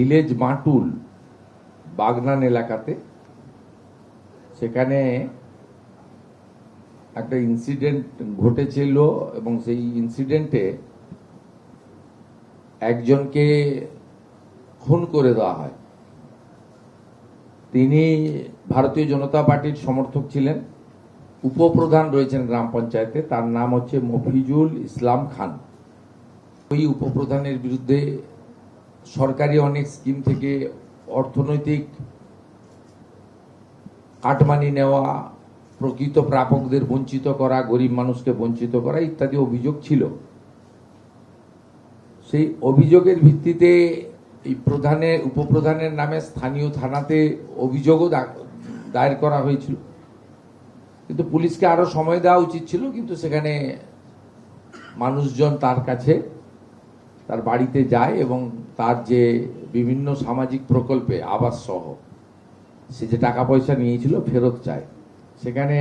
Village Matul Bagnan এলাকাতে, সেখানে একটা ইনসিডেন্ট ঘটেছিল এবং সেই ইনসিডেন্টে একজনকে খুন করে দেওয়া হয়। তিনি ভারতীয় জনতা পার্টির সমর্থক ছিলেন, উপপ্রধান রয়েছেন গ্রাম পঞ্চায়েতে, তার নাম হচ্ছে মফিজুল ইসলাম খান। ওই উপপ্রধানের বিরুদ্ধে সরকারি অনেক স্কিম থেকে অর্থনৈতিক কাটমানি নেওয়া, প্রকৃত প্রাপকদের বঞ্চিত করা, গরিব মানুষকে বঞ্চিত করা ইত্যাদি অভিযোগ ছিল। সেই অভিযোগের ভিত্তিতে এই উপপ্রধানের নামে স্থানীয় থানাতে অভিযোগও দায়ের করা হয়েছিল, কিন্তু পুলিশকে আরো সময় দেওয়া উচিত ছিল। কিন্তু সেখানে মানুষজন তার কাছে, তার বাড়িতে যায় এবং তার যে বিভিন্ন সামাজিক প্রকল্পে আবাস সহ সে যে টাকা পয়সা নিয়েছিল ফেরত চায়। সেখানে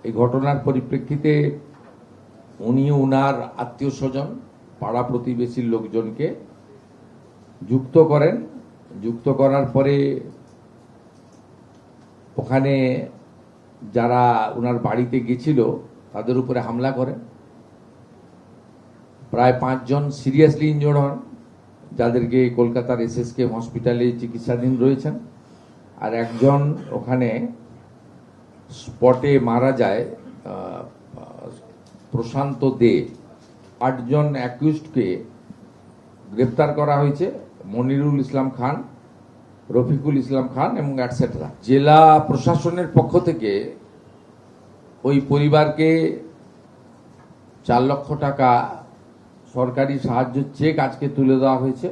এই ঘটনার পরিপ্রেক্ষিতে উনি উনার আত্মীয় স্বজন, পাড়া প্রতিবেশীর লোকজনকে যুক্ত করেন। যুক্ত করার পরে ওখানে যারা উনার বাড়িতে গেছিল তাদের উপরে হামলা করেন। প্রায় 5 জন সিরিয়াসলি ইনজোর্ড হন, যাদেরকে কলকাতার এসএসকে হসপিটালে চিকিৎসাধীন রয়েছেন। আর একজন ওখানে স্পটে মারা যায়, প্রশান্ত দে। 8 জন অ্যাকিউজডকে গ্রেপ্তার করা হয়েছে, মনিরুল ইসলাম খান, রফিকুল ইসলাম খান এবং এটসেট্রা। জেলা প্রশাসনের পক্ষ থেকে ওই পরিবারকে 4 লক্ষ টাকা সরকারি সাহায্য চেক আজকে তুলে দেওয়া হয়েছে।